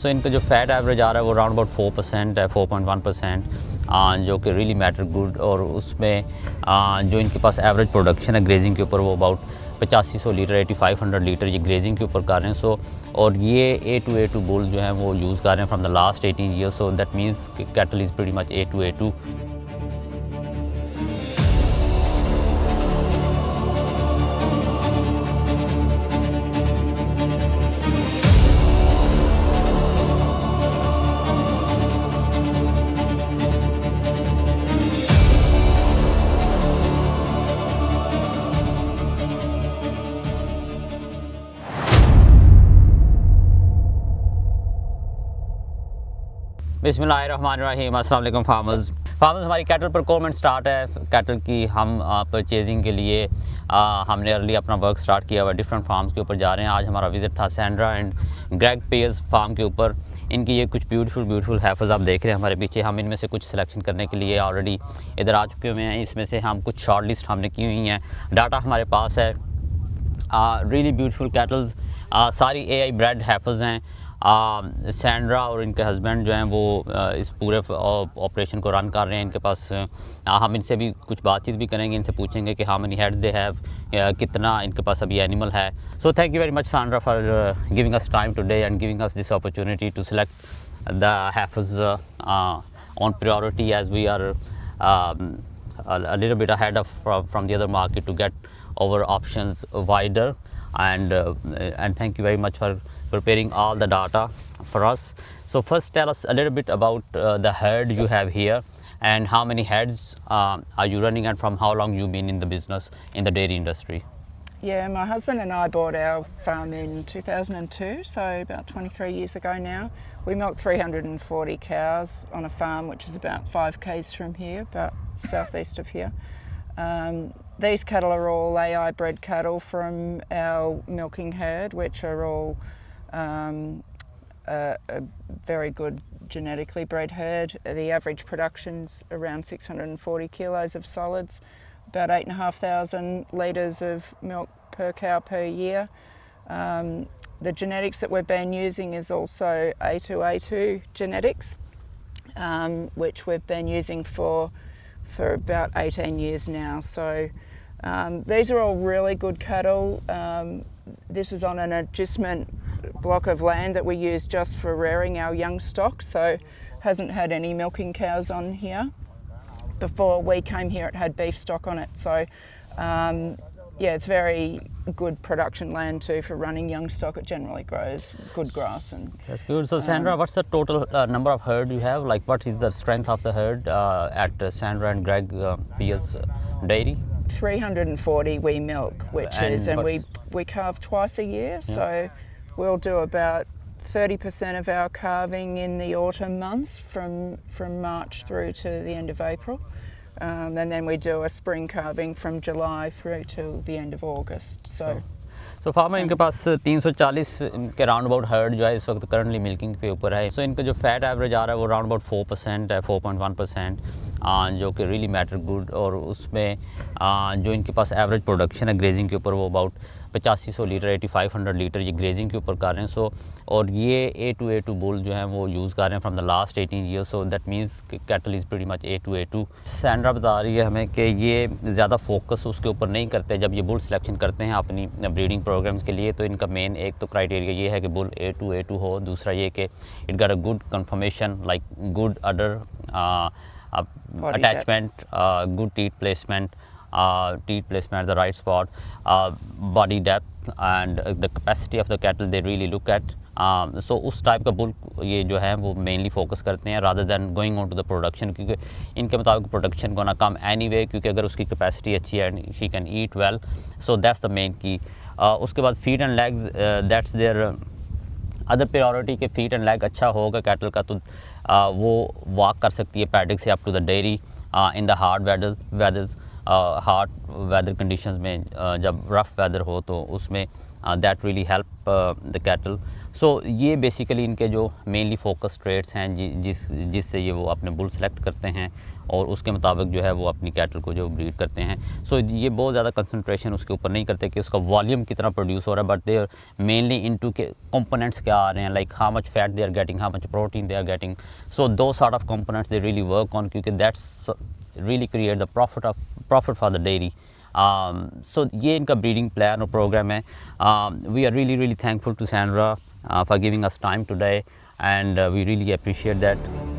सो इनका जो fat average आ रहा है वो अराउंड अबाउट 4% है, 4.1%, जो कि रियली मैटर गुड। और उसमें जो इनके पास एवरेज प्रोडक्शन है ग्रेजिंग के ऊपर वो अबाउट 8500 लीटर 8500 लीटर ये ग्रेजिंग के ऊपर कर रहे हैं। सो और ये A2 बुल जो है वो यूज़ कर रहे हैं from the last 18 years. So that means cattle is pretty much A2। बिस्मिल्लाहिर्रहमानिर्रहीम। अस्सलाम वालेकुम फार्मर्स। हमारी कैटल प्रोक्योरमेंट स्टार्ट है। कैटल की हम परचेजिंग के लिए हमने अर्ली अपना वर्क स्टार्ट किया हुआ है। डिफरेंट फार्म्स के ऊपर जा रहे हैं। आज हमारा विज़िट था Sandra and Greg Pierce farm के ऊपर। इनकी ये कुछ ब्यूटीफुल हैफर्स आप देख रहे हैं हमारे पीछे। हम इनमें से कुछ सिलेक्शन करने के लिए ऑलरेडी इधर आ चुके हुए हैं। इसमें से हम कुछ शॉर्ट लिस्ट हमने की हुई हैं। डाटा हमारे पास है। रियली ब्यूटीफुल कैटल्स, सारी AI ब्रेड हैफर्स हैं। सैंड्रा और इनके हस्बैंड जो हैं वो इस पूरे ऑपरेशन को रन कर रहे हैं। इनके पास हम इनसे भी कुछ बातचीत भी करेंगे, इनसे पूछेंगे कि how many heads they have, कितना इनके पास अभी एनिमल है। So thank you very much Sandra for giving us time today and giving us this opportunity to select the heifers on priority as we are a little bit ahead of from the other market to get our options wider. And thank you very much for preparing all the data for us. So first tell us a little bit about the herd you have here and how many heads are you running and from how long you've been in the business in the dairy industry. Yeah, my husband and I bought our farm in 2002, so about 23 years ago now. We milk 340 cows on a farm which is about 5 k's from here, about southeast of here. These cattle are all AI bred cattle from our milking herd, which are all a very good genetically bred herd. The average production's around 640 kilos of solids, about 8,500 litres of milk per cow per year. The genetics that we've been using is also A2 genetics, which we've been using for about 18 years now. So these are all really good cattle. This is on an adjustment block of land that we use just for rearing our young stock, so hasn't had any milking cows on here. Before we came here it had beef stock on it, so yeah, it's very good production land too for running young stock. It generally grows good grass. And that's good. So Sandra, what's the total number of herd you have? Like what is the strength of the herd at Sandra and Greg Piers Dairy? 340 we milk, and we calve twice a year. Yeah. So we'll do about 30% of our calving in the autumn months from March through to the end of April. And then we do a spring calving from July through till the end of August. So farmer इनके पास 340 के round about heard जो है इस वक्त currently milking के ऊपर है। सो इनका जो फैट एवरेज आ रहा है वो अराउंड अबाउट 4% है, 4.1%, जो कि रियली मैटर गुड। और उसमें जो इनके पास एवरेज प्रोडक्शन है ग्रेजिंग के ऊपर वो अबाउट 8500 लीटर 8500 लीटर ये ग्रेजिंग के ऊपर कर रहे हैं। सो और ये A2 बुल जो है वो यूज़ कर रहे हैं from the last 18 years. So that means cattle is pretty much A2। Sandra बता रही है हमें कि ये ज़्यादा फोकस उसके ऊपर नहीं करते जब ये बुल सिलेक्शन करते हैं अपनी ब्रीडिंग प्रोग्राम्स के लिए। तो इनका मेन एक तो क्राइटेरिया ये है कि बुल A2 हो, दूसरा ये कि it got a good confirmation like good udder attachment, good teat placement, the right spot, body depth and the capacity of the cattle they really look at. So उस type का bull ये जो है वो मेनली फोकस करते हैं rather than going on to the production, क्योंकि इनके मुताबिक प्रोडक्शन गोना कम anyway, क्योंकि अगर उसकी कैपेसिटी अच्छी है and she can eat well, so that's the main key. उसके बाद feet and legs, that's their other priority के फीट एंड लेग अच्छा होगा कैटल का तो वो वॉक कर सकती है पैडिक से up to the dairy in the hard hard weather conditions में। जब रफ वेदर हो तो उसमें that really help the cattle. So ये बेसिकली इनके जो मेनली फोकस ट्रेड्स हैं जिससे ये वो अपने बुल सेलेक्ट करते हैं और उसके मुताबिक जो है वो अपनी कैटल को जो ब्रीड करते हैं। सो ये बहुत ज़्यादा कंसंट्रेशन उसके ऊपर नहीं करते कि उसका वॉल्यूम कितना प्रोड्यूस हो रहा है, but they are mainly into के कंपोनेंट्स क्या आ रहे हैं, like how much fat they are getting, how much protein they are getting. So दो sort of components they really work on, क्योंकि that's really create the profit for the dairy. So ये इनका breeding plan और program है। We are really thankful to Sandra for giving us time today, and we really appreciate that.